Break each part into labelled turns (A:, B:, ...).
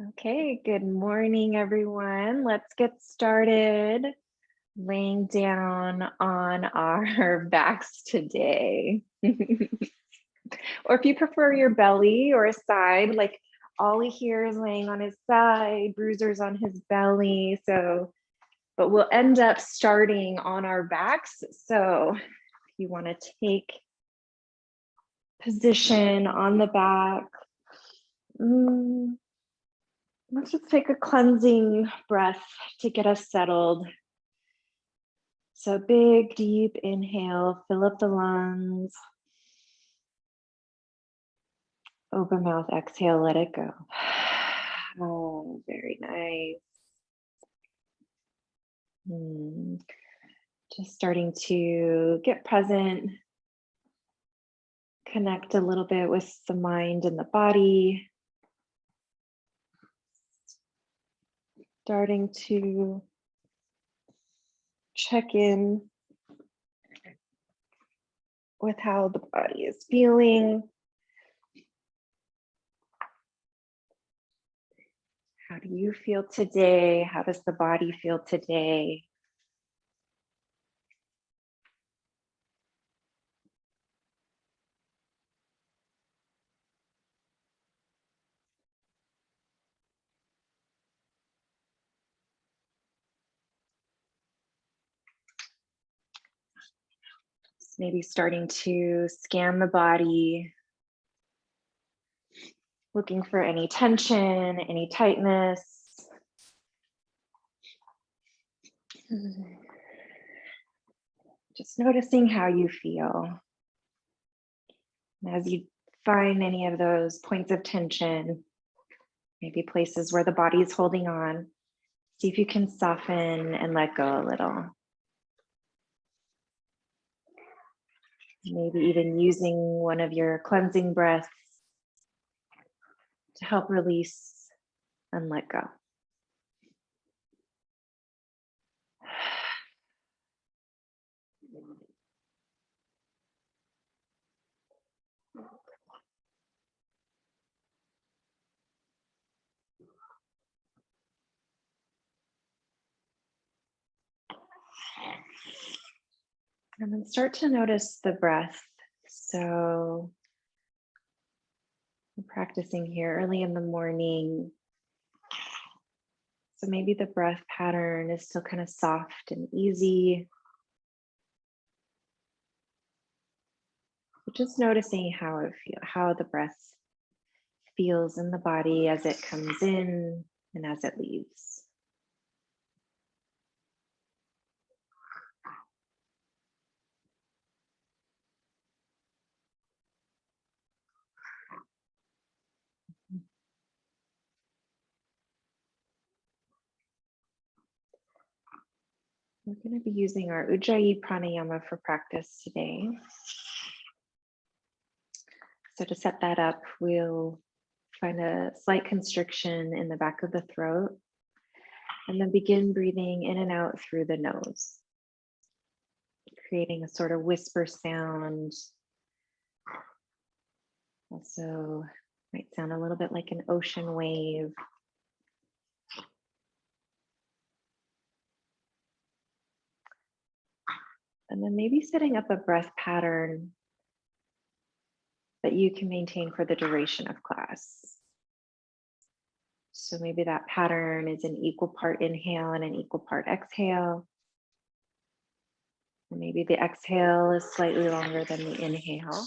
A: Okay, good morning, everyone. Let's get started laying down on our backs today. Or if you prefer your belly or a side, like Ollie here is laying on his side, Bruiser's on his belly. But we'll end up starting on our backs. So if you want to take position on the back, let's just take a cleansing breath to get us settled. So big, deep inhale, fill up the lungs. Open mouth, exhale, let it go. Oh, very nice. Just starting to get present, connect a little bit with the mind and the body. Starting to check in with how the body is feeling. How do you feel today? How does the body feel today? Maybe starting to scan the body, looking for any tension, any tightness. Just noticing how you feel. And as you find any of those points of tension, maybe places where the body is holding on, see if you can soften and let go a little. Maybe even using one of your cleansing breaths to help release and let go. And then start to notice the breath. So I'm practicing here early in the morning. So maybe the breath pattern is still kind of soft and easy. But just noticing how the breath feels in the body as it comes in and as it leaves. We're going to be using our Ujjayi pranayama for practice today. So to set that up, we'll find a slight constriction in the back of the throat and then begin breathing in and out through the nose, creating a sort of whisper sound. Also might sound a little bit like an ocean wave. And then maybe setting up a breath pattern that you can maintain for the duration of class. So maybe that pattern is an equal part inhale and an equal part exhale. And maybe the exhale is slightly longer than the inhale.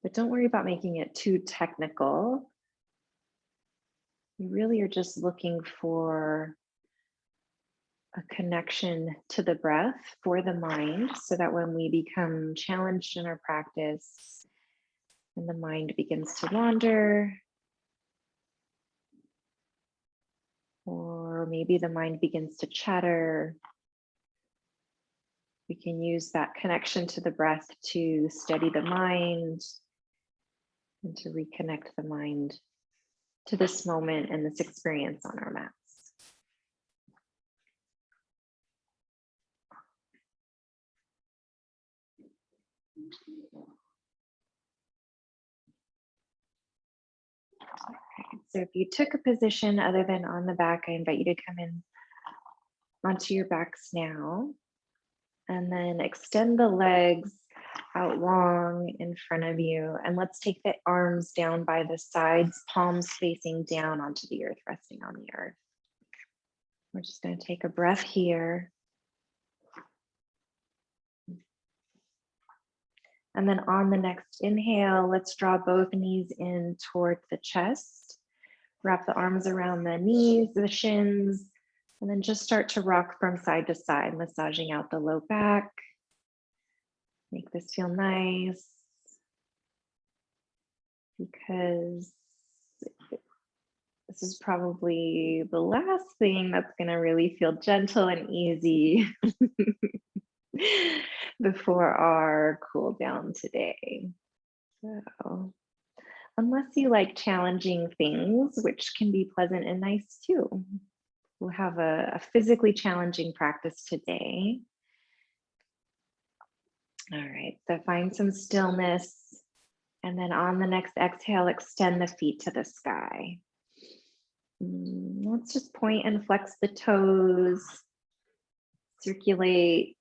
A: But don't worry about making it too technical. You really are just looking for a connection to the breath for the mind so that when we become challenged in our practice and the mind begins to wander, or maybe the mind begins to chatter, we can use that connection to the breath to steady the mind and to reconnect the mind to this moment and this experience on our mats. Okay, so if you took a position other than on the back, I invite you to come in onto your backs now, and then extend the legs out long in front of you. And let's take the arms down by the sides, palms facing down onto the earth, resting on the earth. We're just going to take a breath here. And then on the next inhale, let's draw both knees in toward the chest. Wrap the arms around the knees, the shins, and then just start to rock from side to side, massaging out the low back. Make this feel nice, because this is probably the last thing that's going to really feel gentle and easy before our cool down today. So, unless you like challenging things, which can be pleasant and nice too, we'll have a physically challenging practice today. All right, so find some stillness. And then on the next exhale, extend the feet to the sky. Let's just point and flex the toes, circulate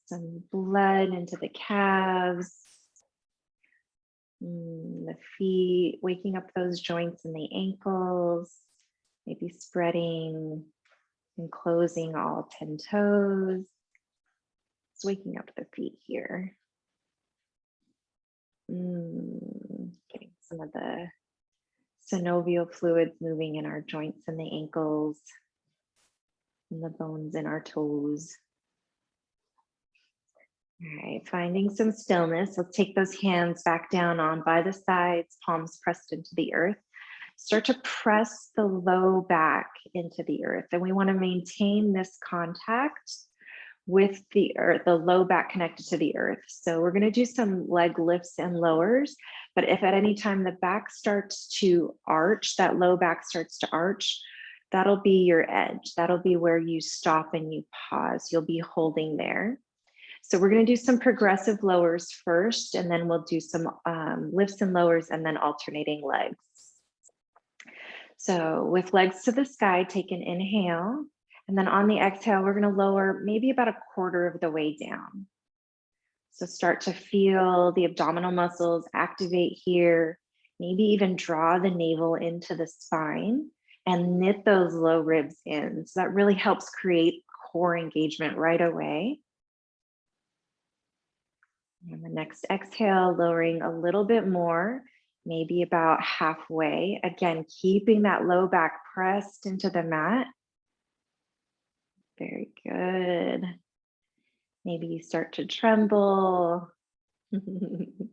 A: some blood into the calves, the feet, waking up those joints in the ankles, maybe spreading and closing all 10 toes. It's waking up the feet here. Getting some of the synovial fluids moving in our joints and the ankles and the bones in our toes. All right, finding some stillness. Let's take those hands back down on by the sides, palms pressed into the earth. Start to press the low back into the earth. And we want to maintain this contact with the earth, the low back connected to the earth. So we're going to do some leg lifts and lowers, but if at any time the back starts to arch, that low back starts to arch, that'll be your edge. That'll be where you stop and you pause. You'll be holding there. So we're going to do some progressive lowers first, and then we'll do some lifts and lowers and then alternating legs. So with legs to the sky, take an inhale. And then on the exhale, we're going to lower maybe about a quarter of the way down. So start to feel the abdominal muscles activate here, maybe even draw the navel into the spine and knit those low ribs in. So that really helps create core engagement right away. And the next exhale, lowering a little bit more, maybe about halfway. Again, keeping that low back pressed into the mat. Very good. Maybe you start to tremble. And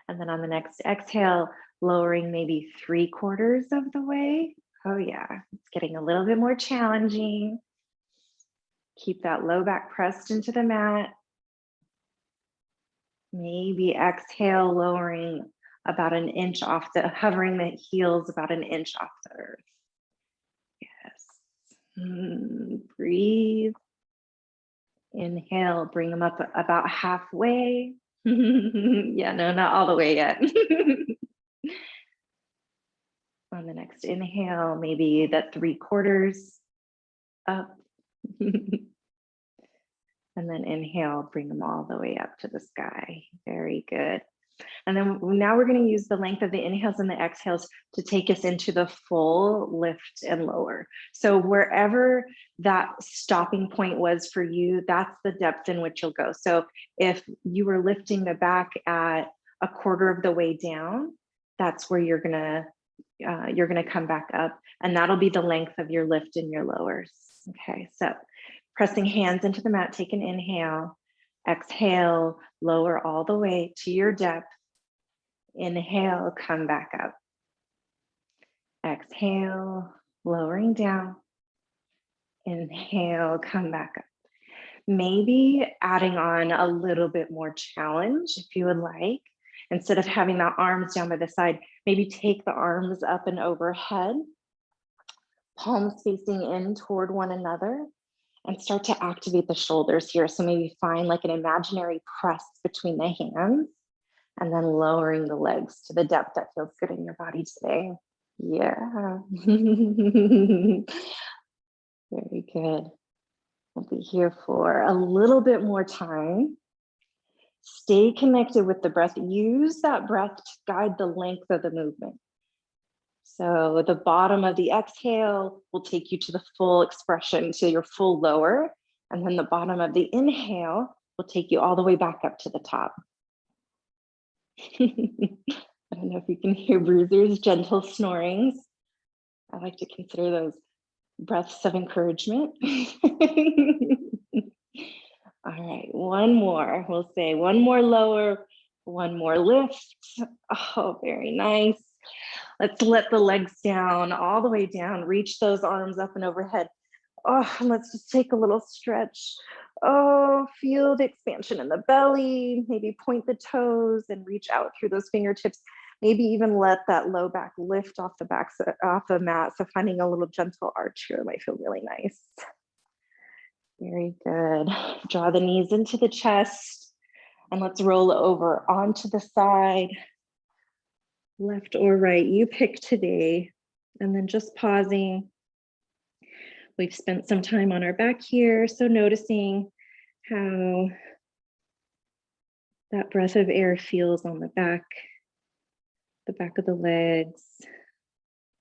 A: then on the next exhale, lowering maybe 3/4 of the way. Oh yeah, it's getting a little bit more challenging. Keep that low back pressed into the mat. Maybe exhale, lowering about an inch off hovering the heels about an inch off the earth. Breathe. Inhale, bring them up about halfway. Yeah, no, not all the way yet. On the next inhale, maybe that 3/4 up. And then inhale, bring them all the way up to the sky. Very good. And then now we're going to use the length of the inhales and the exhales to take us into the full lift and lower. So wherever that stopping point was for you, that's the depth in which you'll go. So if you were lifting the back at a quarter of the way down, that's where you're gonna come back up, and that'll be the length of your lift and your lowers. Okay, so pressing hands into the mat, take an inhale. Exhale, lower all the way to your depth. Inhale, come back up. Exhale, lowering down. Inhale, come back up. Maybe adding on a little bit more challenge if you would like. Instead of having the arms down by the side, maybe take the arms up and overhead, palms facing in toward one another, and start to activate the shoulders here. So maybe find like an imaginary press between the hands. And then lowering the legs to the depth that feels good in your body today. Yeah. Very good. We'll be here for a little bit more time. Stay connected with the breath. Use that breath to guide the length of the movement. So the bottom of the exhale will take you to the full expression, to your full lower. And then the bottom of the inhale will take you all the way back up to the top. I don't know if you can hear Bruiser's gentle snorings. I like to consider those breaths of encouragement. All right, one more. We'll say one more lower, one more lift. Oh, very nice. Let's let the legs down, all the way down. Reach those arms up and overhead. Oh, let's just take a little stretch. Oh, feel the expansion in the belly. Maybe point the toes and reach out through those fingertips. Maybe even let that low back lift off the mat. So finding a little gentle arch here might feel really nice. Very good. Draw the knees into the chest and let's roll over onto the side, left or right, you pick today. And then just pausing. We've spent some time on our back here, so noticing how that breath of air feels on the back of the legs,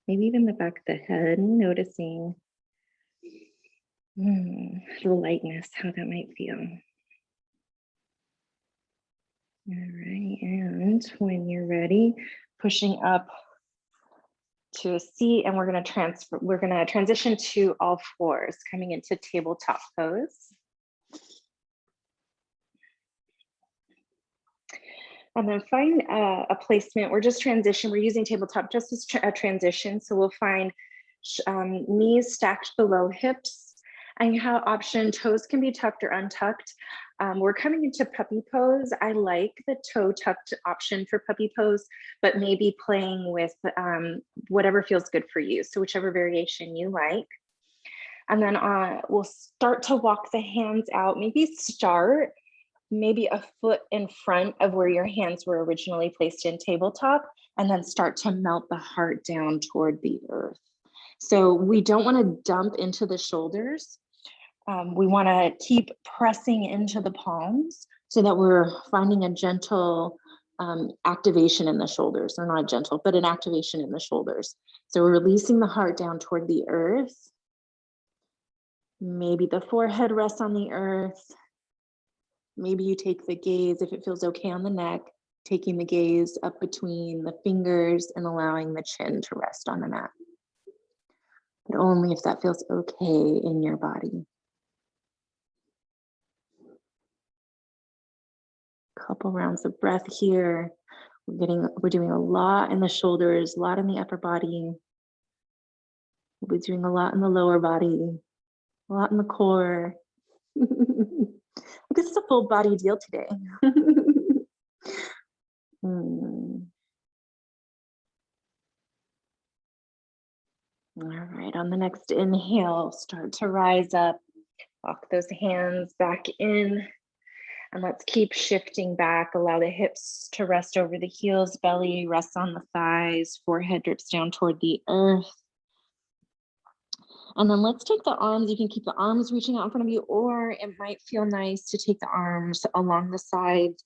A: maybe even the back of the head, noticing the lightness, how that might feel. All right, and when you're ready, pushing up to a seat, and we're going to transition to all fours, coming into tabletop pose. And then find a placement. We're using tabletop just as a transition. So we'll find knees stacked below hips, and you have option, toes can be tucked or untucked. We're coming into puppy pose. I like the toe tucked option for puppy pose, but maybe playing with whatever feels good for you. So whichever variation you like. And then we'll start to walk the hands out, maybe a foot in front of where your hands were originally placed in tabletop, and then start to melt the heart down toward the earth. So we don't want to dump into the shoulders. We want to keep pressing into the palms so that we're finding a gentle activation in the shoulders, or not gentle, but an activation in the shoulders. So we're releasing the heart down toward the earth. Maybe the forehead rests on the earth. Maybe you take the gaze, if it feels okay, on the neck, taking the gaze up between the fingers and allowing the chin to rest on the mat. But only if that feels okay in your body. Couple rounds of breath here. We're doing a lot in the shoulders, a lot in the upper body. We'll be doing a lot in the lower body, a lot in the core. This is a full body deal today. All right, on the next inhale, start to rise up, walk those hands back in, and let's keep shifting back. Allow the hips to rest over the heels, belly rests on the thighs, forehead drips down toward the earth. And then let's take the arms. You can keep the arms reaching out in front of you, or it might feel nice to take the arms along the sides,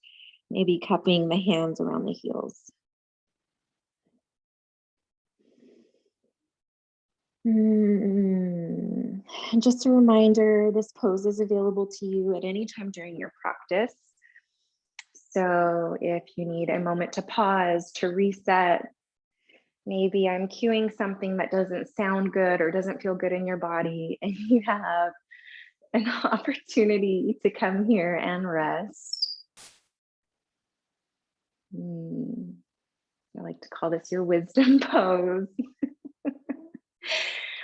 A: maybe cupping the hands around the heels. And just a reminder, this pose is available to you at any time during your practice. So if you need a moment to pause, to reset, maybe I'm cueing something that doesn't sound good or doesn't feel good in your body, and you have an opportunity to come here and rest. I like to call this your wisdom pose.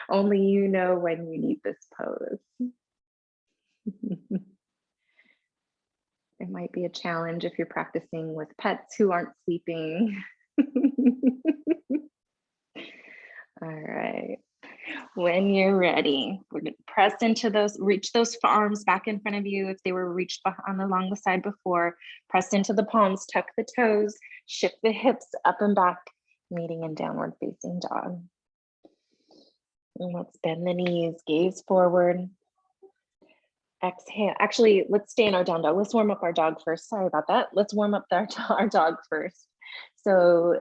A: Only you know when you need this pose. It might be a challenge if you're practicing with pets who aren't sleeping. All right. When you're ready, we're going to press into those, reach those arms back in front of you. If they were reached on along the side before, press into the palms, tuck the toes, shift the hips up and back, meeting in downward facing dog. And let's bend the knees, gaze forward. Exhale. Actually, let's stay in our down dog. Let's warm up our dog first. Sorry about that. Let's warm up our dog first. So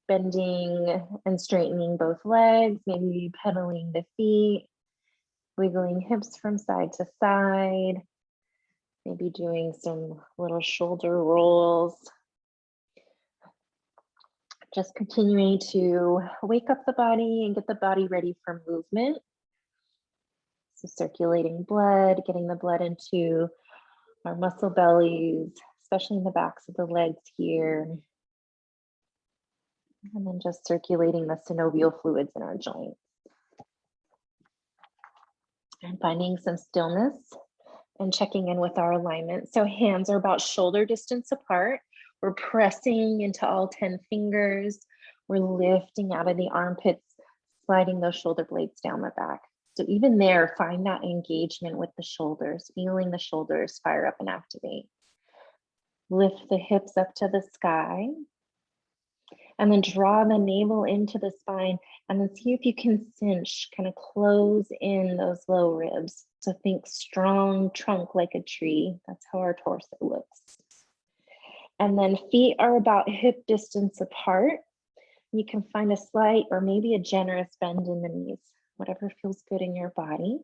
A: bending and straightening both legs, maybe pedaling the feet, wiggling hips from side to side, maybe doing some little shoulder rolls. Just continuing to wake up the body and get the body ready for movement. So circulating blood, getting the blood into our muscle bellies, especially in the backs of the legs here. And then just circulating the synovial fluids in our joints. And finding some stillness and checking in with our alignment. So hands are about shoulder distance apart. We're pressing into all 10 fingers. We're lifting out of the armpits, sliding those shoulder blades down the back. So even there, find that engagement with the shoulders, feeling the shoulders fire up and activate. Lift the hips up to the sky. And then draw the navel into the spine, and then see if you can cinch, kind of close in those low ribs. So think strong trunk like a tree. That's how our torso looks. And then feet are about hip distance apart. You can find a slight or maybe a generous bend in the knees, whatever feels good in your body.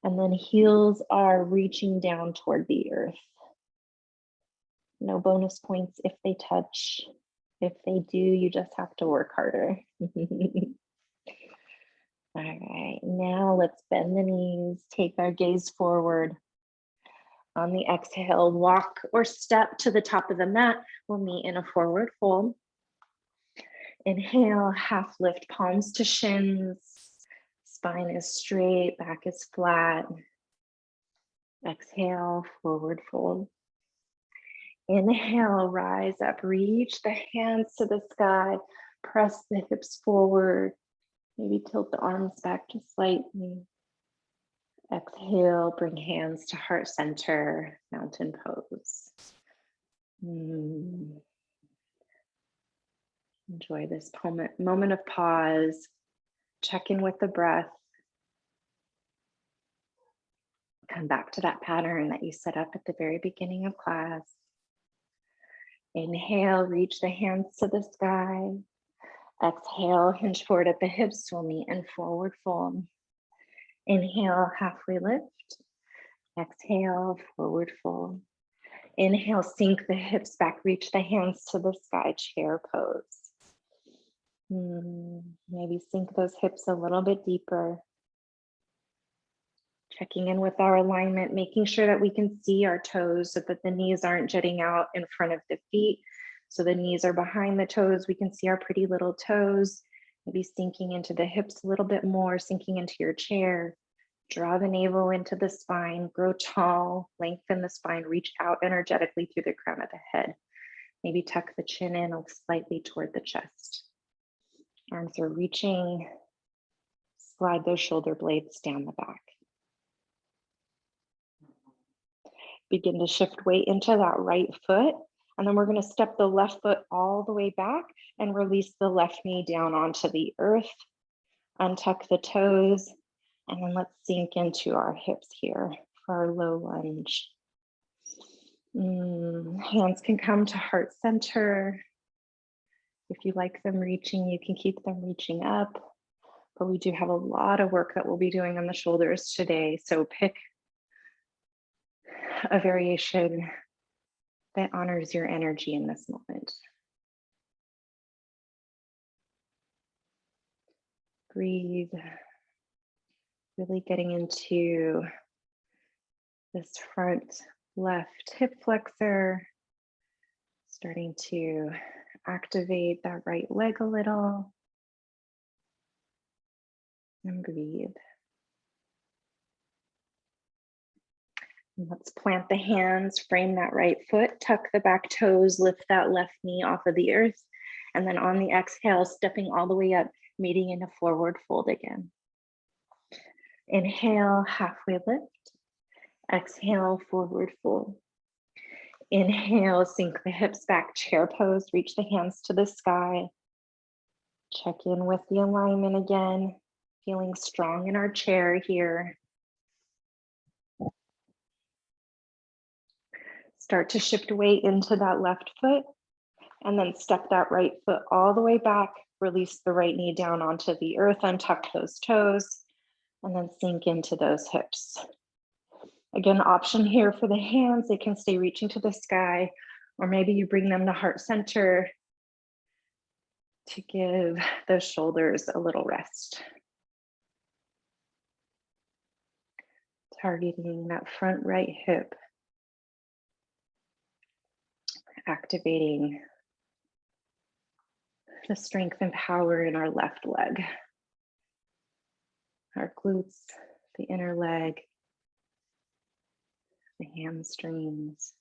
A: And then heels are reaching down toward the earth. No bonus points if they touch. If they do, you just have to work harder. All right, now let's bend the knees, take our gaze forward. On the exhale, walk or step to the top of the mat. We'll meet in a forward fold. Inhale, half lift, palms to shins. Spine is straight, back is flat. Exhale, forward fold. Inhale, rise up, reach the hands to the sky, press the hips forward, maybe tilt the arms back just slightly. Exhale, bring hands to heart center, mountain pose. Enjoy this moment of pause, check in with the breath. Come back to that pattern that you set up at the very beginning of class. Inhale, reach the hands to the sky. Exhale, hinge forward at the hips. We'll meet in forward fold. Inhale, halfway lift. Exhale, forward fold. Inhale, sink the hips back, reach the hands to the sky, chair pose. Maybe sink those hips a little bit deeper. Checking in with our alignment, making sure that we can see our toes so that the knees aren't jutting out in front of the feet. So the knees are behind the toes. We can see our pretty little toes. Maybe sinking into the hips a little bit more, sinking into your chair. Draw the navel into the spine, grow tall, lengthen the spine, reach out energetically through the crown of the head. Maybe tuck the chin in slightly toward the chest. Arms are reaching. Slide those shoulder blades down the back. Begin to shift weight into that right foot. And then we're going to step the left foot all the way back and release the left knee down onto the earth. Untuck the toes. And then let's sink into our hips here for our low lunge. Hands can come to heart center. If you like them reaching, you can keep them reaching up. But we do have a lot of work that we'll be doing on the shoulders today. So pick a variation that honors your energy in this moment. Breathe, really getting into this front left hip flexor, starting to activate that right leg a little, and breathe. Let's plant the hands, frame that right foot, tuck the back toes, lift that left knee off of the earth. And then on the exhale, stepping all the way up, meeting in a forward fold again. Inhale, halfway lift. Exhale, forward fold. Inhale, sink the hips back, chair pose, reach the hands to the sky. Check in with the alignment again, feeling strong in our chair here. Start to shift weight into that left foot and then step that right foot all the way back. Release the right knee down onto the earth, untuck those toes, and then sink into those hips. Again, option here for the hands, they can stay reaching to the sky, or maybe you bring them to heart center to give those shoulders a little rest. Targeting that front right hip. Activating the strength and power in our left leg. Our glutes, the inner leg, the hamstrings.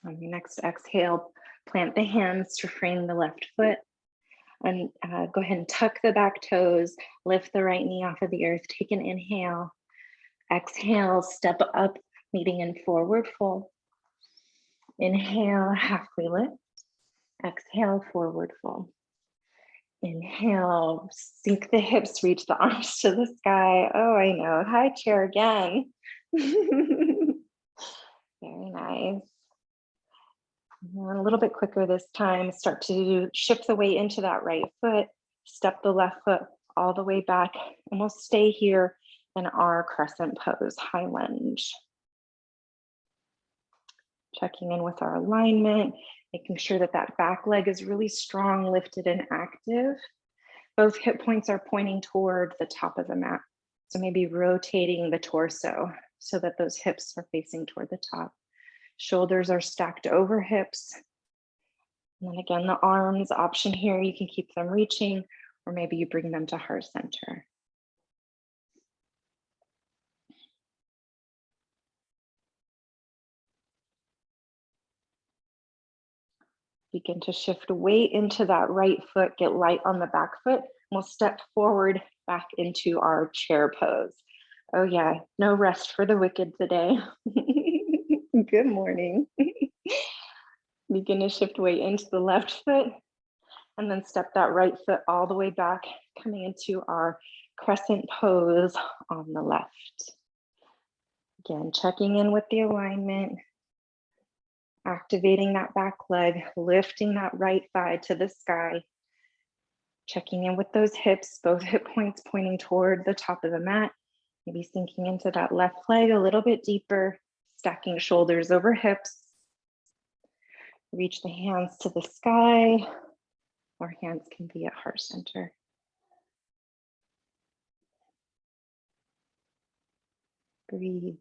A: On your next exhale, plant the hands to frame the left foot. And go ahead and tuck the back toes, lift the right knee off of the earth, take an inhale. Exhale, step up, meeting in forward fold. Inhale, halfway lift. Exhale, forward fold. Inhale, sink the hips, reach the arms to the sky. Oh, I know. High chair again. Very nice. And a little bit quicker this time. Start to shift the weight into that right foot. Step the left foot all the way back. And we'll stay here in our crescent pose, high lunge. Checking in with our alignment, making sure that that back leg is really strong, lifted and active. Both hip points are pointing toward the top of the mat. So maybe rotating the torso so that those hips are facing toward the top. Shoulders are stacked over hips. And then again, the arms option here, you can keep them reaching, or maybe you bring them to heart center. Begin to shift weight into that right foot, get light on the back foot. We'll step forward back into our chair pose. Oh yeah, no rest for the wicked today. Good morning. Begin to shift weight into the left foot and then step that right foot all the way back, coming into our crescent pose on the left. Again, checking in with the alignment, activating that back leg, lifting that right thigh to the sky, checking in with those hips, both hip points pointing toward the top of the mat, maybe sinking into that left leg a little bit deeper, stacking shoulders over hips. Reach the hands to the sky, or hands can be at heart center. Breathe.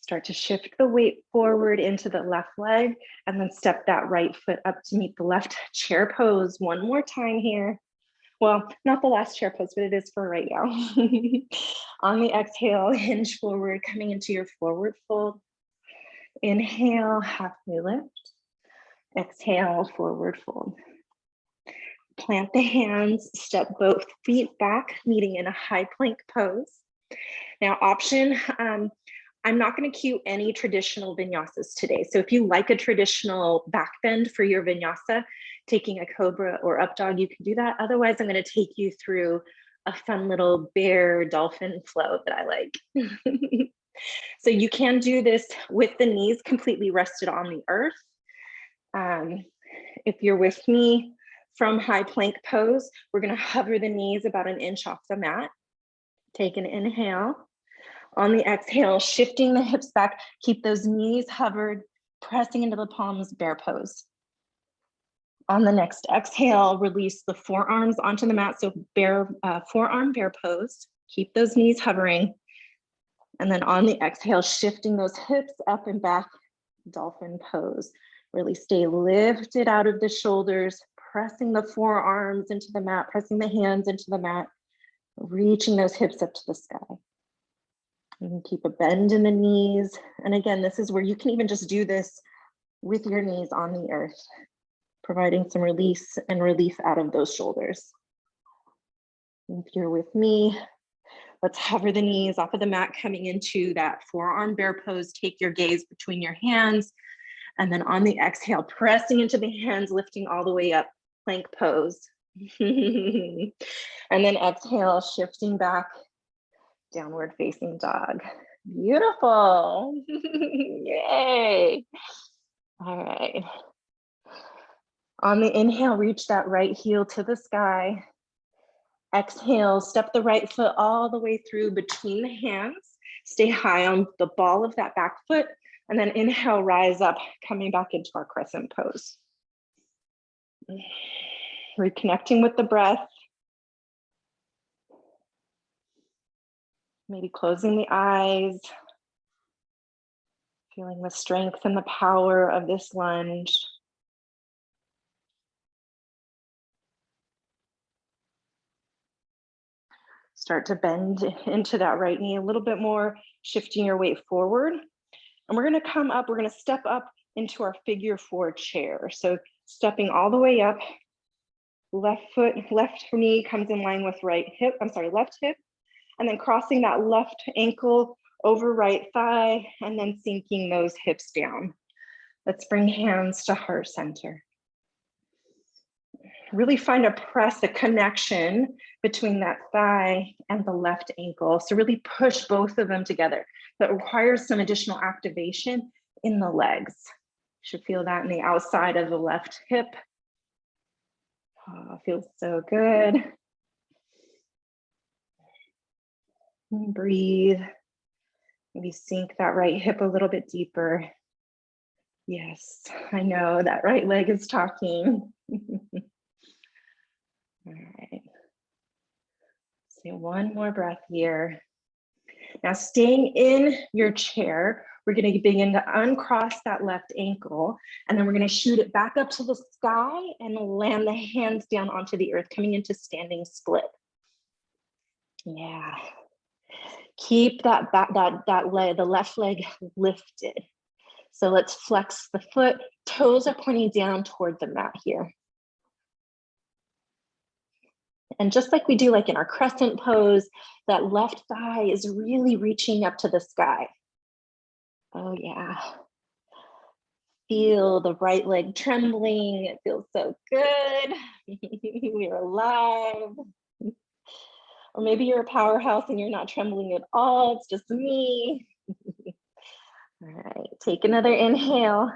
A: Start to shift the weight forward into the left leg and then step that right foot up to meet the left chair pose one more time here. Well, not the last chair pose, but it is for right now. On the exhale, hinge forward, coming into your forward fold. Inhale, halfway lift. Exhale, forward fold. Plant the hands, step both feet back, meeting in a high plank pose. Now option, I'm not going to cue any traditional vinyasas today. So if you like a traditional back bend for your vinyasa, taking a cobra or up dog, you can do that. Otherwise, I'm going to take you through a fun little bear dolphin flow that I like. So you can do this with the knees completely rested on the earth. If you're with me from high plank pose, we're going to hover the knees about an inch off the mat. Take an inhale. On the exhale, shifting the hips back, keep those knees hovered, pressing into the palms, bear pose. On the next exhale, release the forearms onto the mat. So forearm bear pose, keep those knees hovering. And then on the exhale, shifting those hips up and back, dolphin pose. Really stay lifted out of the shoulders, pressing the forearms into the mat, pressing the hands into the mat, reaching those hips up to the sky. You can keep a bend in the knees. And again, this is where you can even just do this with your knees on the earth, providing some release and relief out of those shoulders. If you're with me, let's hover the knees off of the mat, coming into that forearm bear pose. Take your gaze between your hands. And then on the exhale, pressing into the hands, lifting all the way up, plank pose. And then exhale, shifting back, downward facing dog. Beautiful. Yay. All right. On the inhale, reach that right heel to the sky. Exhale, step the right foot all the way through between the hands. Stay high on the ball of that back foot. And then inhale, rise up, coming back into our crescent pose. Reconnecting with the breath. Maybe closing the eyes. Feeling the strength and the power of this lunge. Start to bend into that right knee a little bit more, shifting your weight forward. And we're gonna come up, we're gonna step up into our figure 4 chair. So stepping all the way up, left foot, left knee comes in line with left hip, and then crossing that left ankle over right thigh, and then sinking those hips down. Let's bring hands to heart center. Really find a press, a connection between that thigh and the left ankle. So really push both of them together. That requires some additional activation in the legs. You should feel that in the outside of the left hip. Oh, feels so good. And breathe. Maybe sink that right hip a little bit deeper. Yes, I know that right leg is talking. All right. Say one more breath here. Now, staying in your chair, we're going to begin to uncross that left ankle, and then we're going to shoot it back up to the sky and land the hands down onto the earth, coming into standing split. Yeah. Keep that back, that leg, the left leg lifted. So let's flex the foot, toes are pointing down toward the mat here. And just like we do like in our crescent pose, that left thigh is really reaching up to the sky. Oh yeah. Feel the right leg trembling. It feels so good. We're alive. Or maybe you're a powerhouse and you're not trembling at all. It's just me. All right, take another inhale.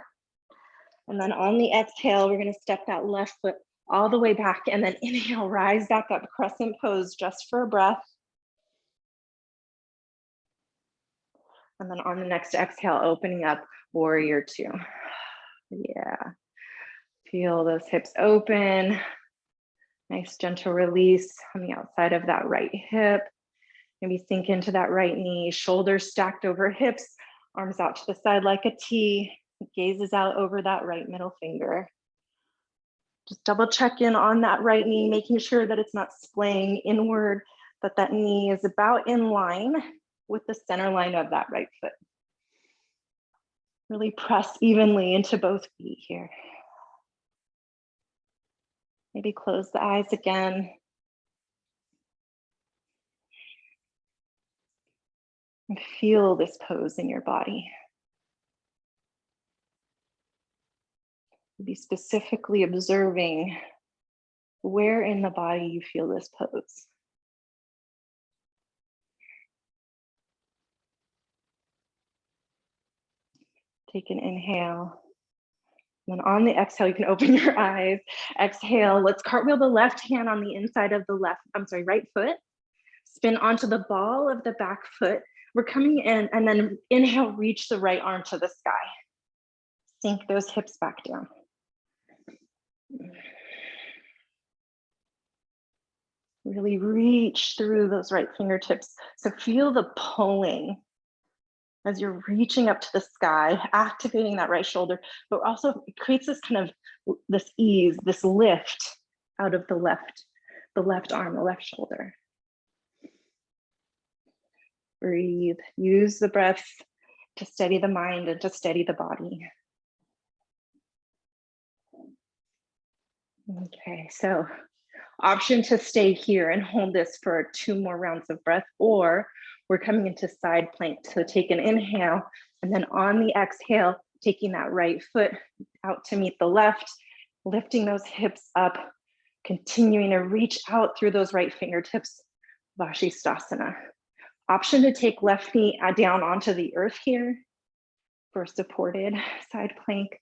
A: And then on the exhale, we're gonna step that left foot all the way back, and then inhale, rise back up, crescent pose just for a breath. And then on the next exhale, opening up, warrior 2. Yeah, feel those hips open. Nice gentle release on the outside of that right hip. Maybe sink into that right knee, shoulders stacked over hips, arms out to the side like a T, gazes out over that right middle finger. Just double check in on that right knee, making sure that it's not splaying inward, that that knee is about in line with the center line of that right foot. Really press evenly into both feet here. Maybe close the eyes again. And feel this pose in your body. Be specifically observing where in the body you feel this pose. Take an inhale. And then on the exhale, you can open your eyes. Exhale, let's cartwheel the left hand on the inside of the right foot. Spin onto the ball of the back foot. We're coming in, and then inhale, reach the right arm to the sky. Sink those hips back down. Really reach through those right fingertips. So feel the pulling as you're reaching up to the sky, activating that right shoulder, but also it creates this kind of this ease, this lift out of the left arm, the left shoulder. Breathe. Use the breath to steady the mind and to steady the body. Okay, so option to stay here and hold this for 2 more rounds of breath, or we're coming into side plank. So take an inhale, and then on the exhale, taking that right foot out to meet the left, lifting those hips up, continuing to reach out through those right fingertips, Vashisthasana. Option to take left knee down onto the earth here for supported side plank,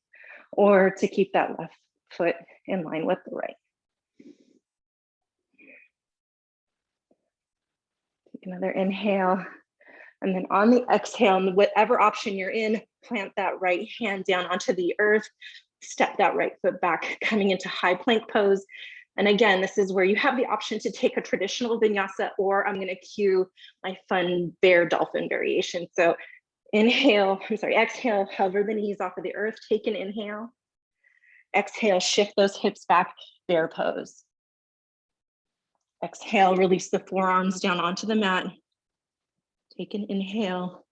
A: or to keep that left foot in line with the right. Take another inhale, and then on the exhale, and whatever option you're in, plant that right hand down onto the earth, step that right foot back, coming into high plank pose. And again, this is where you have the option to take a traditional vinyasa, or I'm gonna cue my fun bear dolphin variation. So exhale, hover the knees off of the earth, take an inhale. Exhale, shift those hips back, bear pose. Exhale, release the forearms down onto the mat. Take an inhale.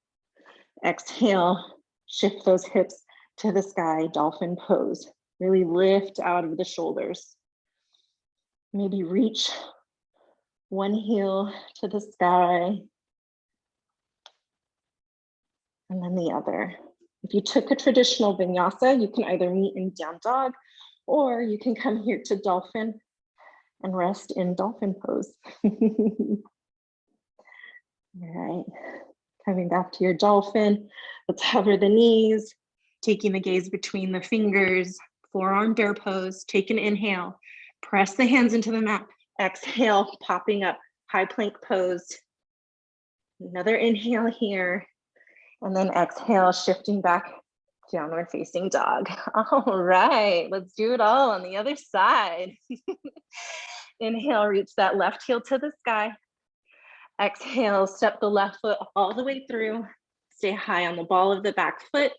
A: Exhale, shift those hips to the sky, dolphin pose. Really lift out of the shoulders. Maybe reach one heel to the sky, and then the other. If you took a traditional vinyasa, you can either meet in down dog, or you can come here to dolphin and rest in dolphin pose. All right, coming back to your dolphin, let's hover the knees, taking the gaze between the fingers, forearm bear pose, take an inhale, press the hands into the mat, exhale, popping up, high plank pose. Another inhale here, and then exhale, shifting back, downward facing dog. All right, let's do it all on the other side. Inhale, reach that left heel to the sky. Exhale, step the left foot all the way through. Stay high on the ball of the back foot,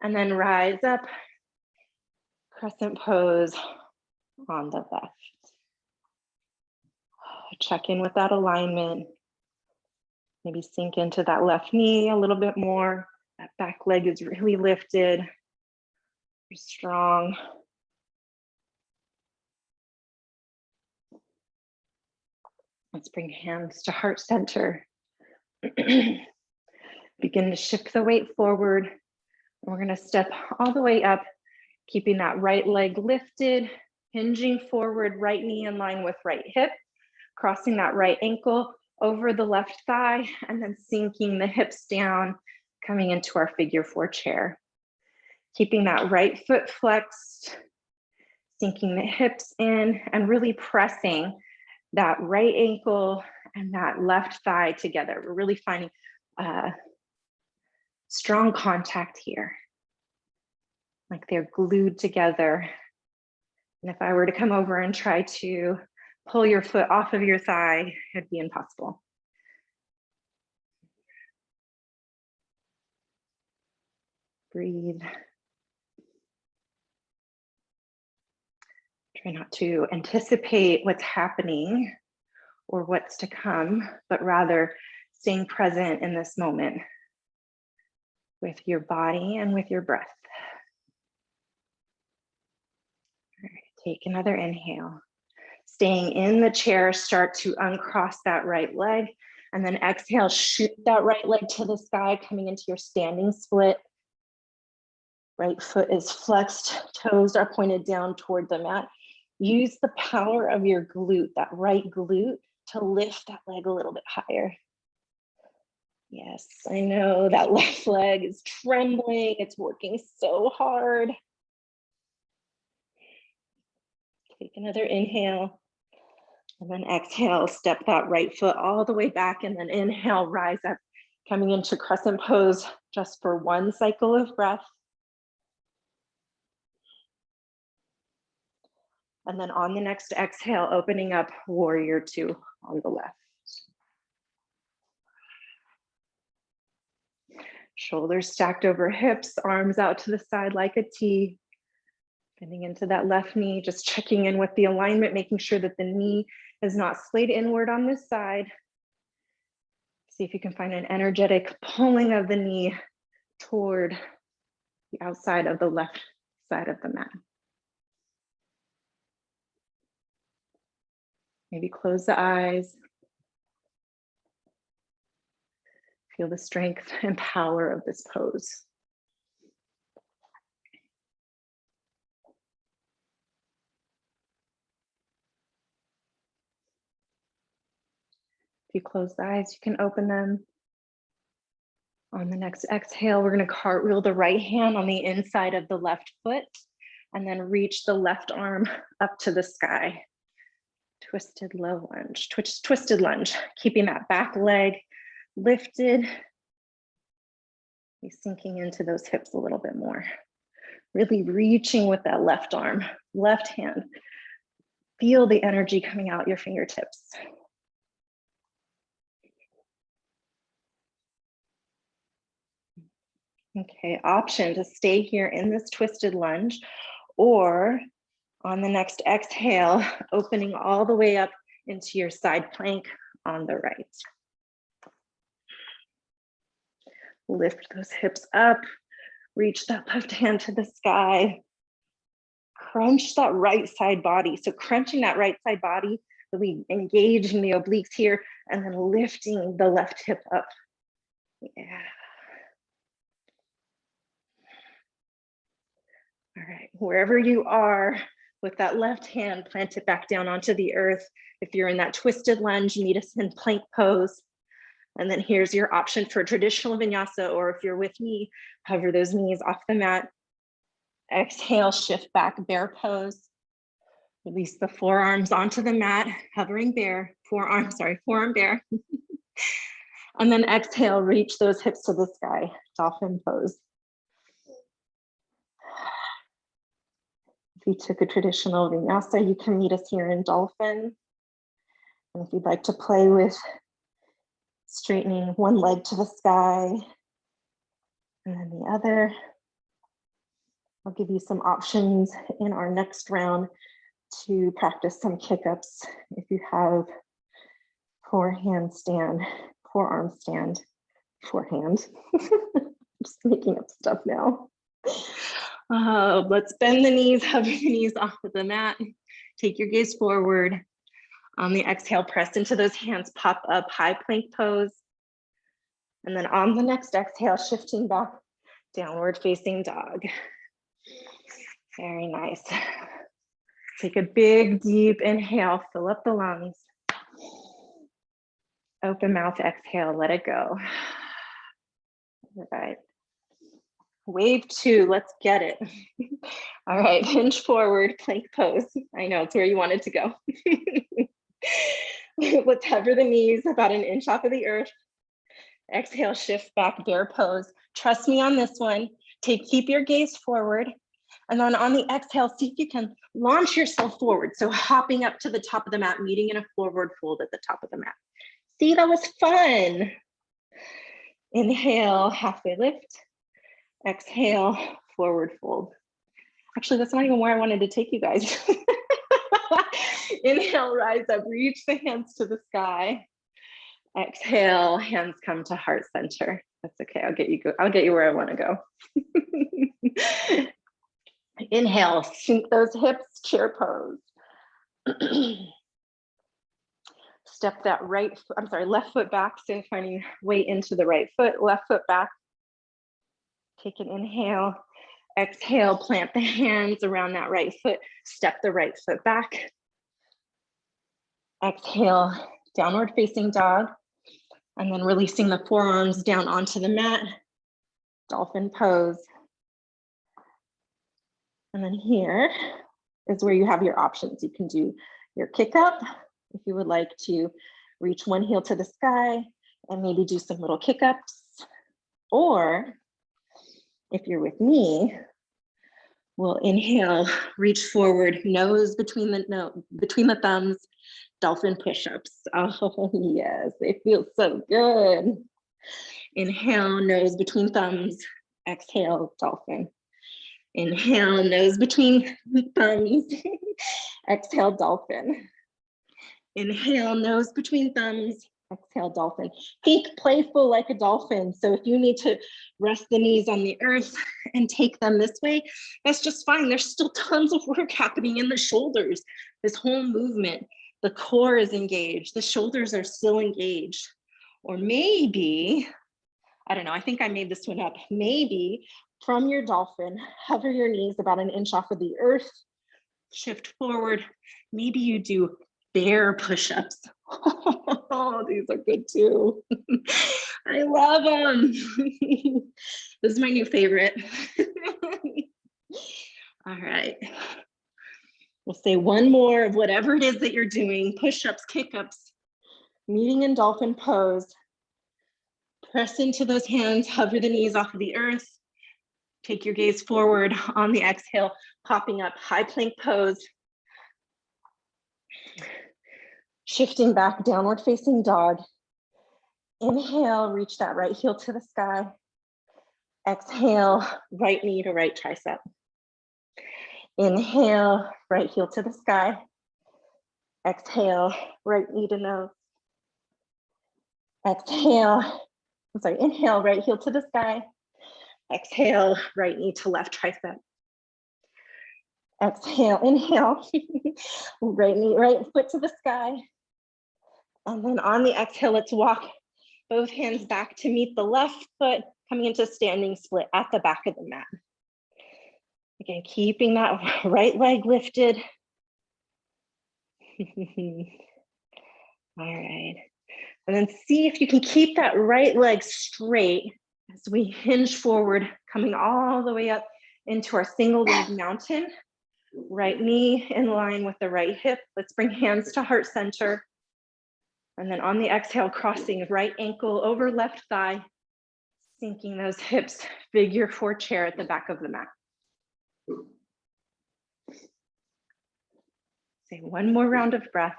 A: and then rise up, crescent pose on the left. Check in with that alignment. Maybe sink into that left knee a little bit more. That back leg is really lifted. You're strong. Let's bring hands to heart center. Begin to shift the weight forward. We're going to step all the way up, keeping that right leg lifted, hinging forward, right knee in line with right hip, crossing that right ankle over the left thigh, and then sinking the hips down, coming into our figure 4 chair. Keeping that right foot flexed, sinking the hips in, and really pressing that right ankle and that left thigh together. We're really finding strong contact here, like they're glued together. And if I were to come over and try to pull your foot off of your thigh, it'd be impossible. Breathe. Try not to anticipate what's happening or what's to come, but rather staying present in this moment with your body and with your breath. All right, take another inhale. Staying in the chair, start to uncross that right leg, and then exhale, shoot that right leg to the sky, coming into your standing split. Right foot is flexed, toes are pointed down toward the mat. Use the power of your glute, that right glute, to lift that leg a little bit higher. Yes, I know that left leg is trembling. It's working so hard. Take another inhale. And then exhale, step that right foot all the way back, and then inhale, rise up, coming into crescent pose just for one cycle of breath. And then on the next exhale, opening up warrior 2 on the left. Shoulders stacked over hips, arms out to the side like a T. Bending into that left knee, just checking in with the alignment, making sure that the knee is not slayed inward on this side. See if you can find an energetic pulling of the knee toward the outside of the left side of the mat. Maybe close the eyes. Feel the strength and power of this pose. If you close the eyes, you can open them. On the next exhale, we're going to cartwheel the right hand on the inside of the left foot and then reach the left arm up to the sky. Twisted low lunge, twisted lunge, keeping that back leg lifted. Be sinking into those hips a little bit more. Really reaching with that left arm, left hand. Feel the energy coming out your fingertips. Okay, option to stay here in this twisted lunge, or on the next exhale, opening all the way up into your side plank on the right. Lift those hips up, reach that left hand to the sky. Crunch that right side body. So crunching that right side body, really engaging the obliques here, and then lifting the left hip up. Yeah. All right, wherever you are with that left hand, plant it back down onto the earth. If you're in that twisted lunge, meet us in plank pose. And then here's your option for traditional vinyasa, or if you're with me, hover those knees off the mat. Exhale, shift back, bear pose. Release the forearms onto the mat, hovering bear, forearm bear. And then exhale, reach those hips to the sky, dolphin pose. If you took a traditional vinyasa, you can meet us here in dolphin. And if you'd like to play with straightening one leg to the sky and then the other, I'll give you some options in our next round to practice some kick-ups. If you have forehand stand, forearm stand, forehand. Just making up stuff now. Let's bend the knees, hover the knees off of the mat. Take your gaze forward. On the exhale, press into those hands, pop up, high plank pose. And then on the next exhale, shifting back, downward facing dog. Very nice. Take a big, deep inhale, fill up the lungs. Open mouth, exhale, let it go. All right. Wave two, let's get it. All right, hinge forward, plank pose. I know, it's where you wanted to go. Let's hover the knees about an inch off of the earth. Exhale, shift back, bear pose. Trust me on this one. Keep your gaze forward. And then on the exhale, see if you can launch yourself forward. So hopping up to the top of the mat, meeting in a forward fold at the top of the mat. See, that was fun. Inhale, halfway lift. Exhale, forward fold. Actually, that's not even where I wanted to take you guys. Inhale, rise up, reach the hands to the sky. Exhale, hands come to heart center. That's okay, I'll get you where I want to go. Inhale, sink those hips, chair pose. Step that left foot back. So finding weight into the right foot, left foot back. Take an inhale. Exhale, plant the hands around that right foot. Step the right foot back. Exhale, downward facing dog. And then releasing the forearms down onto the mat. Dolphin pose. And then here is where you have your options. You can do your kick up if you would like to reach one heel to the sky and maybe do some little kick ups. Or if you're with me, we'll inhale, reach forward, nose between the thumbs, dolphin push-ups. Oh yes, they feel so good. Inhale, nose between thumbs, exhale, dolphin. Inhale, nose between thumbs, exhale, dolphin. Inhale, nose between thumbs,
B: Exhale, dolphin. Think playful like a dolphin. So if you need to rest the knees on the earth and take them this way, that's just fine. There's still tons of work happening in the shoulders. This whole movement, the core is engaged. The shoulders are still engaged. Or maybe, I don't know, I think I made this one up. Maybe from your dolphin, hover your knees about an inch off of the earth, shift forward. Maybe you do bear push-ups. Oh, these are good too. I love them. This is my new favorite. All right. We'll say one more of whatever it is that you're doing, push-ups, kick-ups, meeting in dolphin pose. Press into those hands, hover the knees off of the earth. Take your gaze forward on the exhale, popping up, high plank pose. Shifting back, downward facing dog. Inhale, reach that right heel to the sky. Exhale, right knee to right tricep. Inhale, right heel to the sky. Exhale, right knee to nose. Exhale, inhale, right heel to the sky. Exhale, right knee to left tricep. Exhale, inhale, right knee, right foot to the sky. And then on the exhale, let's walk both hands back to meet the left foot, coming into standing split at the back of the mat. Again, keeping that right leg lifted. All right. And then see if you can keep that right leg straight as we hinge forward, coming all the way up into our single leg mountain. Right knee in line with the right hip. Let's bring hands to heart center. And then on the exhale, crossing right ankle over left thigh, sinking those hips, figure four chair at the back of the mat. Say one more round of breath.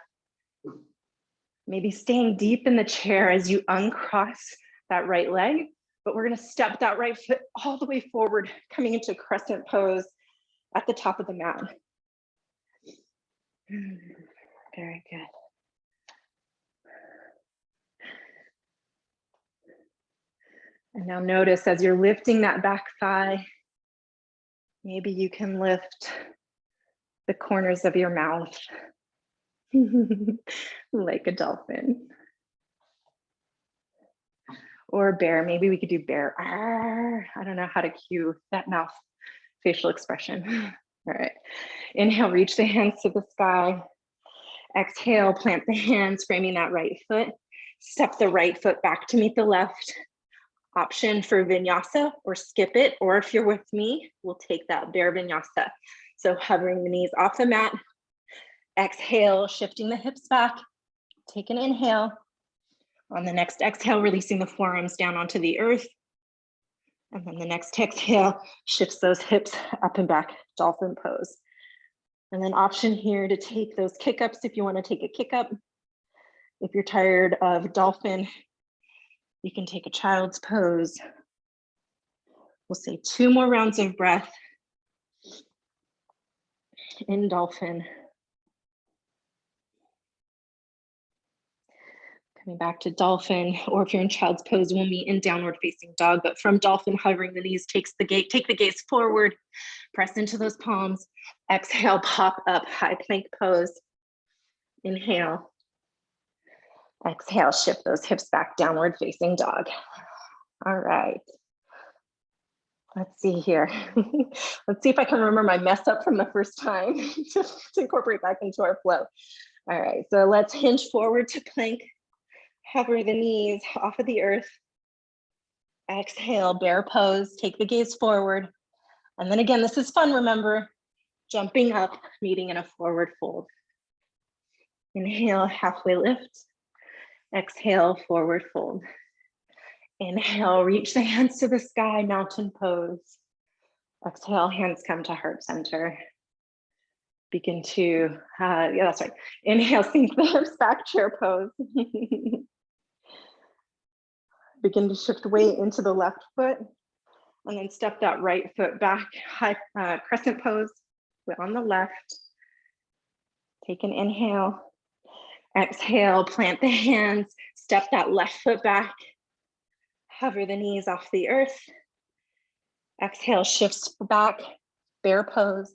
B: Maybe staying deep in the chair as you uncross that right leg, but we're gonna step that right foot all the way forward, coming into crescent pose at the top of the mat. Very good. And now notice as you're lifting that back thigh, maybe you can lift the corners of your mouth like a dolphin. Or bear, maybe we could do bear. I don't know how to cue that mouth facial expression. All right, inhale, reach the hands to the sky. Exhale, plant the hands, framing that right foot. Step the right foot back to meet the left. Option for vinyasa or skip it, or if you're with me, we'll take that bear vinyasa. So hovering the knees off the mat. Exhale, shifting the hips back. Take an inhale. On the next exhale, releasing the forearms down onto the earth. And then the next exhale shifts those hips up and back, dolphin pose. And then option here to take those kick-ups if you want to take a kick-up. If you're tired of dolphin, you can take a child's pose. We'll say 2 more rounds of breath in dolphin. Coming back to dolphin, or if you're in child's pose, we'll meet in downward facing dog, but from dolphin, hovering the knees, take the gaze forward, press into those palms. Exhale, pop up, high plank pose. Inhale. Exhale, shift those hips back, downward facing dog. All right. Let's see here. Let's see if I can remember my mess up from the first time to incorporate back into our flow. All right, so let's hinge forward to plank. Hover the knees off of the earth. Exhale, bear pose, take the gaze forward. And then again, this is fun, remember, jumping up, meeting in a forward fold. Inhale, halfway lift. Exhale, forward fold. Inhale, reach the hands to the sky, mountain pose. Exhale, hands come to heart center. Begin to, yeah, that's right. Inhale, sink the hips back, chair pose. Begin to shift weight into the left foot, and then step that right foot back, high crescent pose, foot on the left. Take an inhale. Exhale, plant the hands, Step that left foot back. Hover the knees off the earth. Exhale, shifts back, bear pose.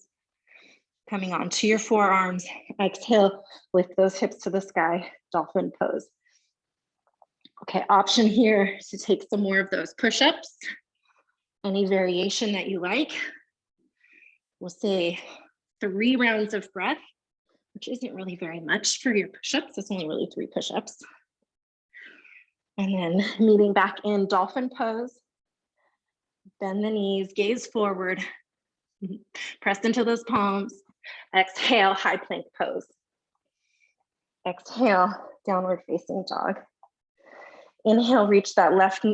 B: Coming onto your forearms. Exhale, lift those hips to the sky, dolphin pose. Okay, option here to take some more of those push-ups. Any variation that you like. We'll say 3 rounds of breath, which isn't really very much for your push-ups. It's only really 3 push-ups. And then meeting back in dolphin pose. Bend the knees, gaze forward. Press into those palms. Exhale, high plank pose. Exhale, downward facing dog. Inhale, reach that left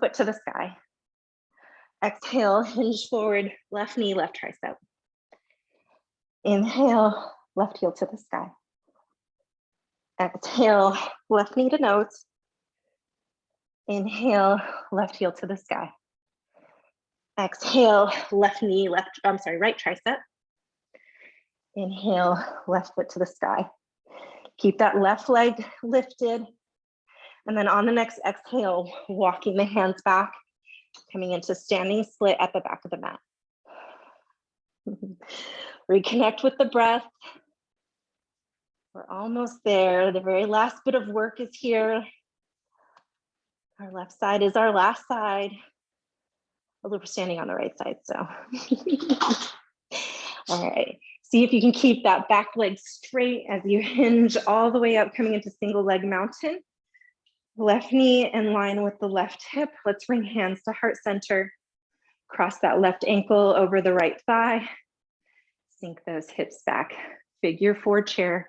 B: foot to the sky. Exhale, hinge forward, left knee, left tricep. Inhale, left heel to the sky. Exhale, left knee to nose. Inhale, left heel to the sky. Exhale, left knee, right tricep. Inhale, left foot to the sky. Keep that left leg lifted. And then on the next exhale, walking the hands back, coming into standing split at the back of the mat. Reconnect with the breath. We're almost there. The very last bit of work is here. Our left side is our last side. Although we're standing on the right side, so. All right, see if you can keep that back leg straight as you hinge all the way up, coming into single leg mountain. Left knee in line with the left hip. Let's bring hands to heart center. Cross that left ankle over the right thigh. Sink those hips back. Figure 4 chair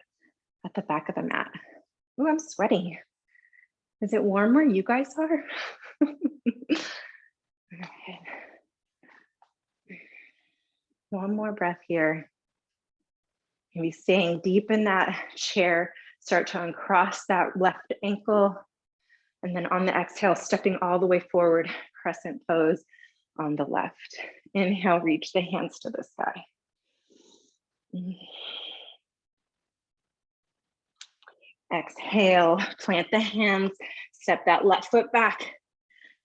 B: at the back of the mat. Ooh, I'm sweating. Is it warm where you guys are? Okay. One more breath here. Maybe staying deep in that chair. Start to uncross that left ankle. And then on the exhale, stepping all the way forward, crescent pose on the left. Inhale, reach the hands to the sky. Exhale, plant the hands, step that left foot back.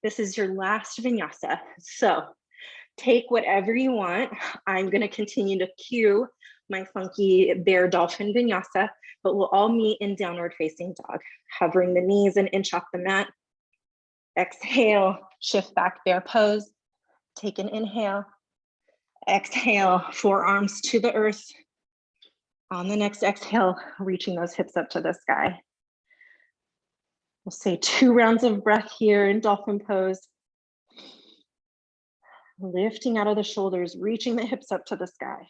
B: This is your last vinyasa. So take whatever you want. I'm gonna continue to cue my funky bear dolphin vinyasa, but we'll all meet in downward facing dog. Hovering the knees an inch off the mat. Exhale, shift back, bear pose. Take an inhale. Exhale, forearms to the earth. On the next exhale, reaching those hips up to the sky. We'll say 2 rounds of breath here in dolphin pose. Lifting out of the shoulders, reaching the hips up to the sky.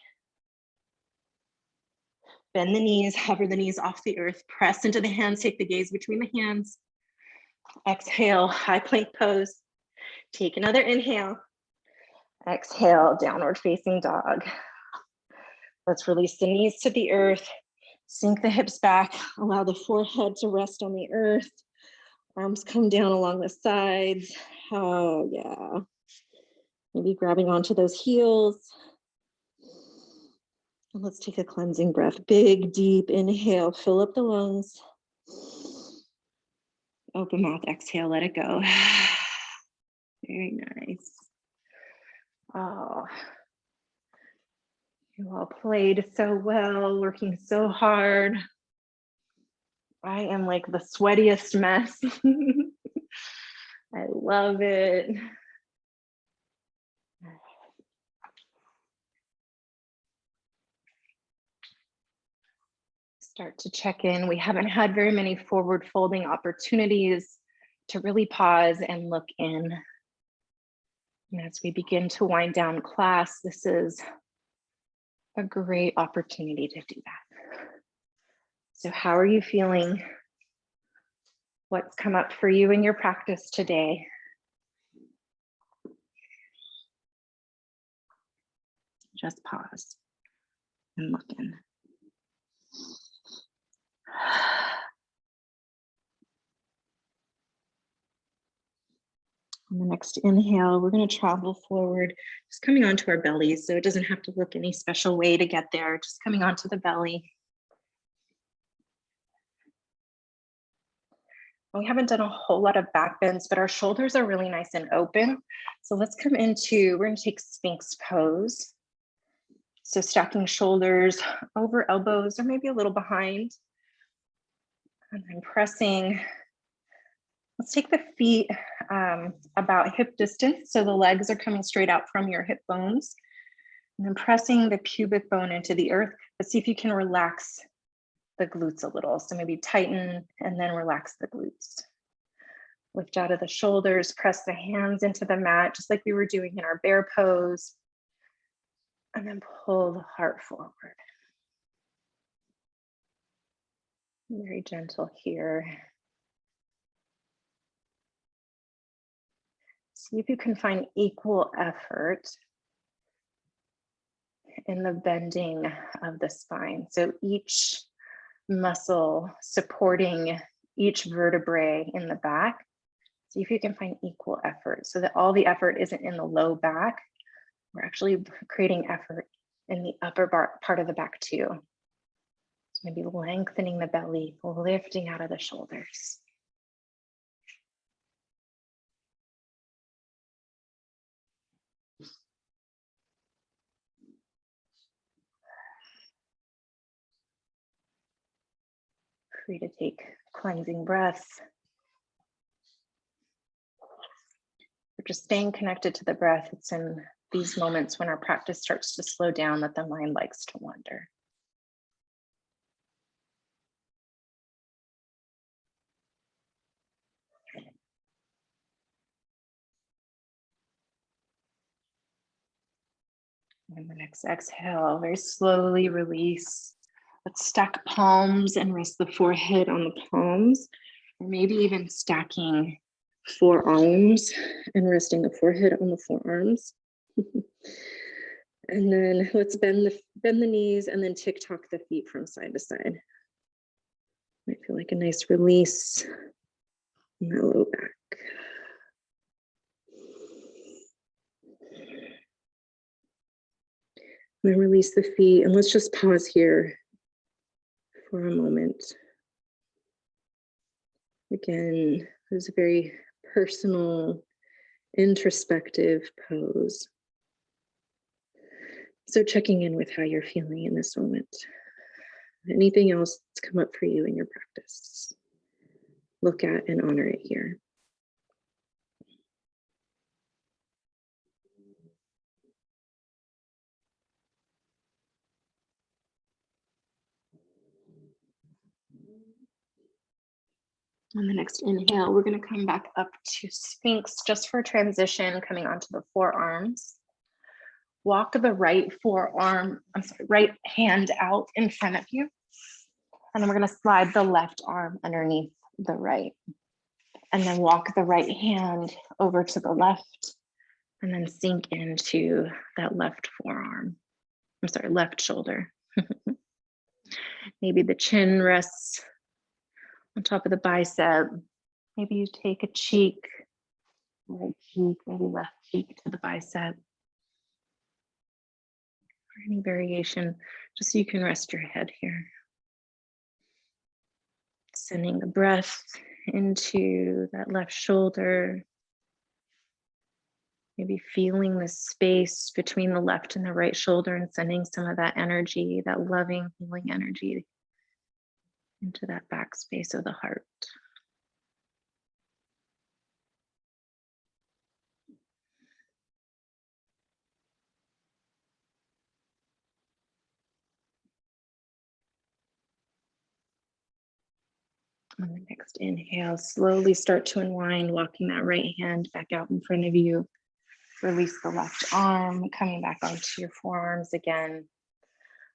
B: Bend the knees, hover the knees off the earth, press into the hands, take the gaze between the hands. Exhale, high plank pose. Take another inhale. Exhale, downward facing dog. Let's release the knees to the earth. Sink the hips back. Allow the forehead to rest on the earth. Arms come down along the sides. Oh, yeah. Maybe grabbing onto those heels. And let's take a cleansing breath. Big, deep inhale. Fill up the lungs. Open mouth, exhale, let it go. Very nice. Oh, you all played so well, working so hard. I am like the sweatiest mess. I love it. Start to check in. We haven't had very many forward folding opportunities to really pause and look in. And as we begin to wind down class, this is a great opportunity to do that. So how are you feeling? What's come up for you in your practice today? Just pause and look in. On the next inhale, we're going to travel forward, just coming onto our bellies. So it doesn't have to look any special way to get there, just coming onto the belly. We haven't done a whole lot of back bends, but our shoulders are really nice and open. So let's come into, we're gonna take Sphinx pose. So stacking shoulders over elbows or maybe a little behind. And then pressing. Let's take the feet about hip distance. So the legs are coming straight out from your hip bones. And then pressing the pubic bone into the earth. But see if you can relax the glutes a little. So maybe tighten and then relax the glutes. Lift out of the shoulders, press the hands into the mat, just like we were doing in our bear pose. And then pull the heart forward. Very gentle here. See if you can find equal effort in the bending of the spine. So each muscle supporting each vertebrae in the back. See if you can find equal effort so that all the effort isn't in the low back. We're actually creating effort in the upper part of the back too. So maybe lengthening the belly, lifting out of the shoulders. Free to take cleansing breaths. We're just staying connected to the breath. It's in these moments when our practice starts to slow down that the mind likes to wander. And the next exhale, very slowly release. Let's stack palms and rest the forehead on the palms, or maybe even stacking forearms and resting the forehead on the forearms. And then let's bend the knees and then tick-tock the feet from side to side. Might feel like a nice release in the low back. And then release the feet, and let's just pause here for a moment. Again, it was a very personal, introspective pose. So checking in with how you're feeling in this moment. Anything else that's come up for you in your practice, look at and honor it here. On the next inhale, we're going to come back up to Sphinx just for transition, coming onto the forearms. Walk the right right hand out in front of you. And then we're going to slide the left arm underneath the right. And then walk the right hand over to the left and then sink into that left forearm. Left shoulder. Maybe the chin rests on top of the bicep. Maybe you take a cheek, right cheek, maybe left cheek to the bicep. Or any variation, just so you can rest your head here. Sending the breath into that left shoulder. Maybe feeling the space between the left and the right shoulder and sending some of that energy, that loving, healing energy into that back space of the heart. On the next inhale, slowly start to unwind, walking that right hand back out in front of you. Release the left arm, coming back onto your forearms again.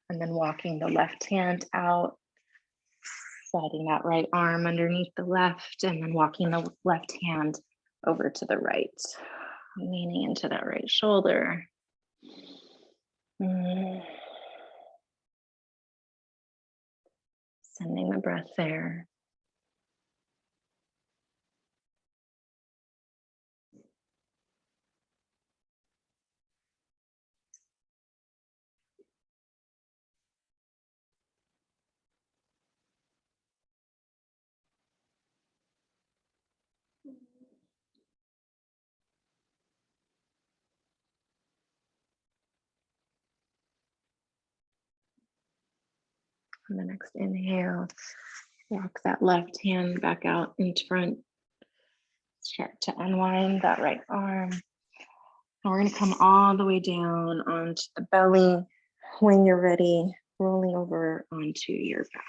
B: And then walking the left hand out, sliding that right arm underneath the left, and then walking the left hand over to the right. Leaning into that right shoulder. Sending the breath there. On the next inhale, walk that left hand back out in front. Start to unwind that right arm. And we're going to come all the way down onto the belly. When you're ready, rolling over onto your back.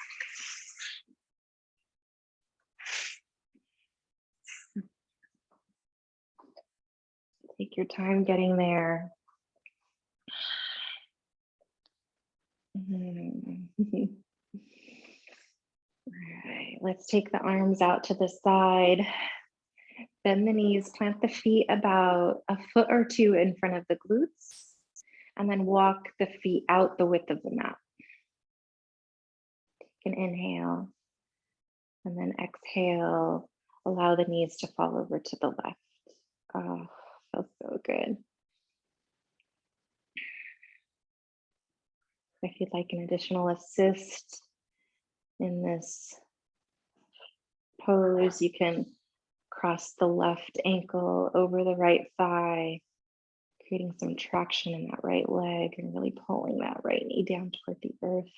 B: Take your time getting there. All right, let's take the arms out to the side. Bend the knees, plant the feet about a foot or two in front of the glutes, and then walk the feet out the width of the mat. Take an inhale, and then exhale. Allow the knees to fall over to the left. Oh, feels so good. If you'd like an additional assist in this pose, you can cross the left ankle over the right thigh, creating some traction in that right leg and really pulling that right knee down toward the earth.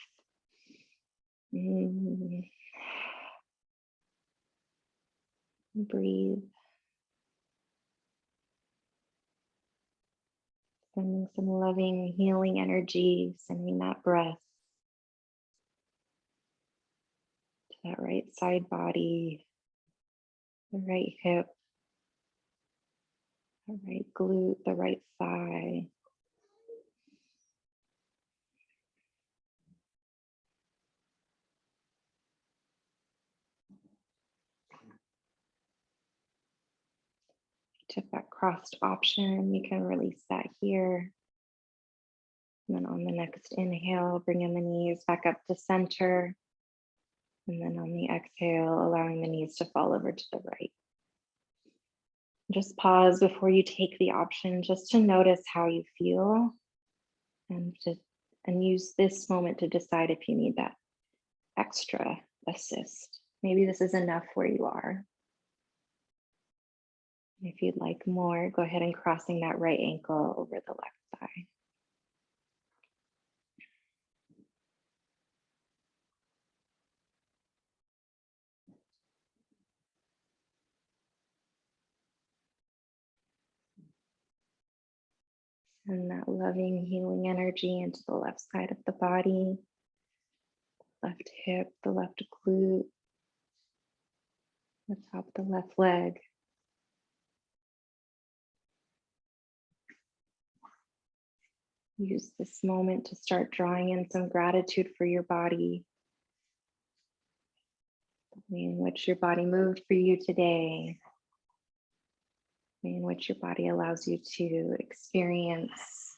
B: Breathe. Sending some loving, healing energy, sending that breath to that right side body, the right hip, the right glute, the right thigh. Took that crossed option, you can release that here. And then on the next inhale, bring in the knees back up to center. And then on the exhale, allowing the knees to fall over to the right. Just pause before you take the option, just to notice how you feel and use this moment to decide if you need that extra assist. Maybe this is enough where you are. If you'd like more, go ahead and crossing that right ankle over the left thigh. And that loving, healing energy into the left side of the body, left hip, the left glute, the top of the left leg. Use this moment to start drawing in some gratitude for your body, the way in which your body moved for you today, the way in which your body allows you to experience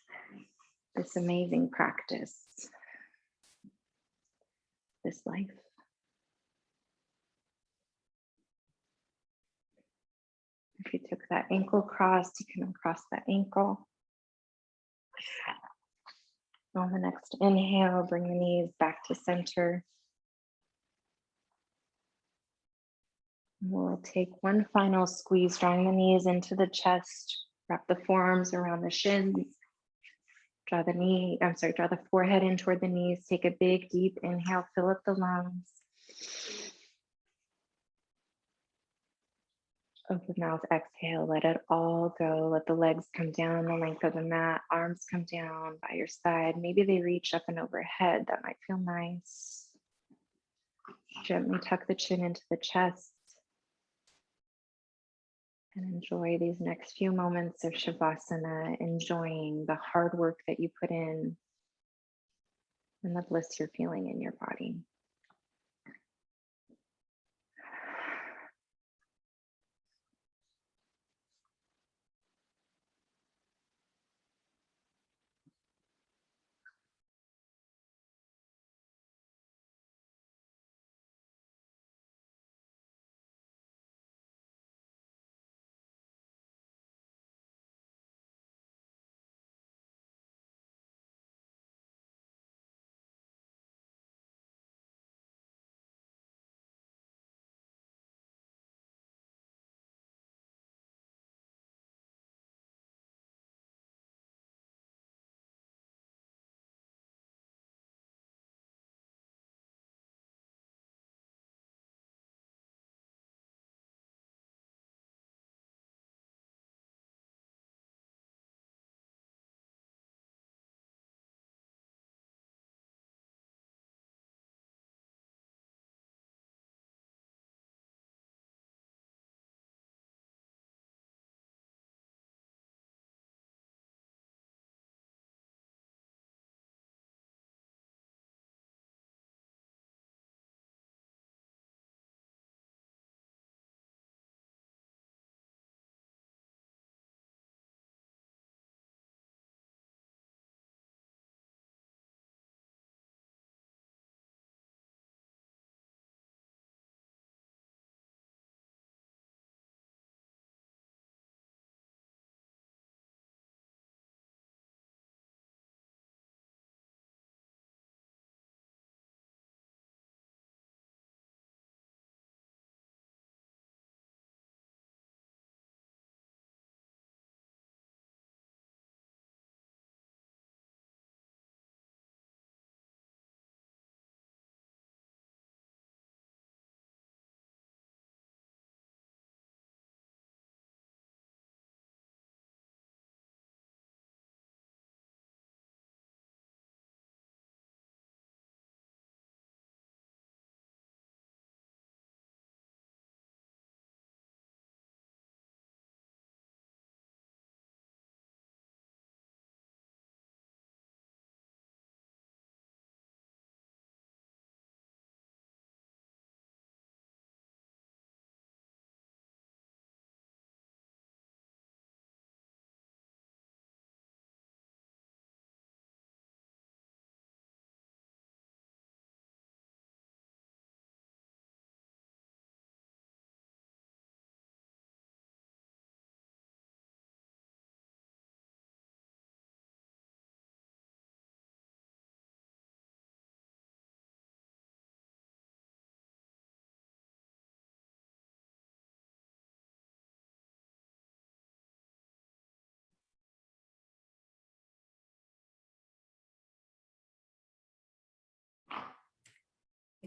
B: this amazing practice, this life. If you took that ankle cross, you can uncross that ankle. On the next inhale, bring the knees back to center. We'll take one final squeeze, drawing the knees into the chest, wrap the forearms around the shins. Draw the forehead in toward the knees. Take a big, deep inhale, fill up the lungs. Open mouth, exhale, let it all go. Let the legs come down the length of the mat, arms come down by your side. Maybe they reach up and overhead. That might feel nice. Gently tuck the chin into the chest. And enjoy these next few moments of Shavasana, enjoying the hard work that you put in and the bliss you're feeling in your body.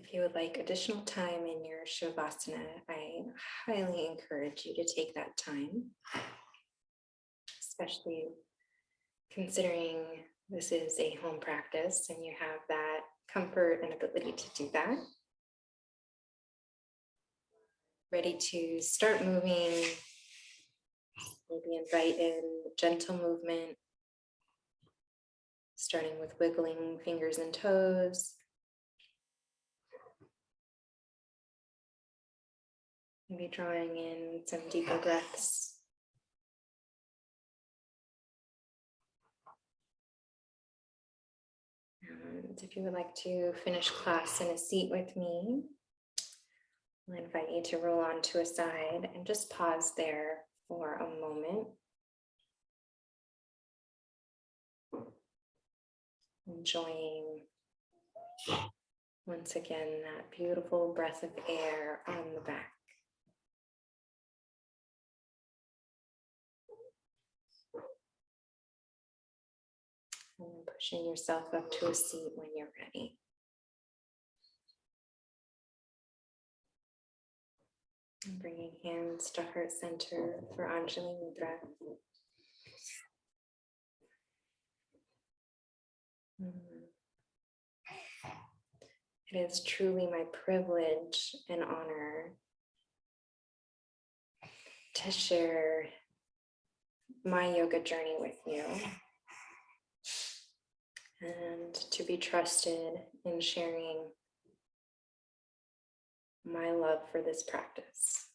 C: If you would like additional time in your Shavasana, I highly encourage you to take that time, especially considering this is a home practice and you have that comfort and ability to do that. Ready to start moving, maybe invite in gentle movement, starting with wiggling fingers and toes. Maybe drawing in some deeper breaths. And if you would like to finish class in a seat with me, I'll invite you to roll onto a side and just pause there for a moment. Enjoying, once again, that beautiful breath of air on the back. And pushing yourself up to a seat when you're ready. And bringing hands to heart center for Anjali Mudra. It is truly my privilege and honor to share my yoga journey with you and to be trusted in sharing my love for this practice.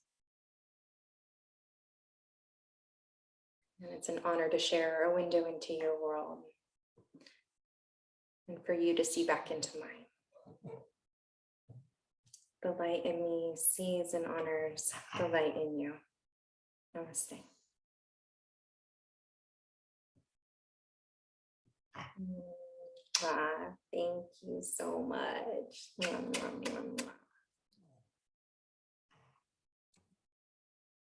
C: And it's an honor to share a window into your world and for you to see back into mine. The light in me sees and honors the light in you. Namaste. Thank you so much. Mwah, mwah, mwah, mwah.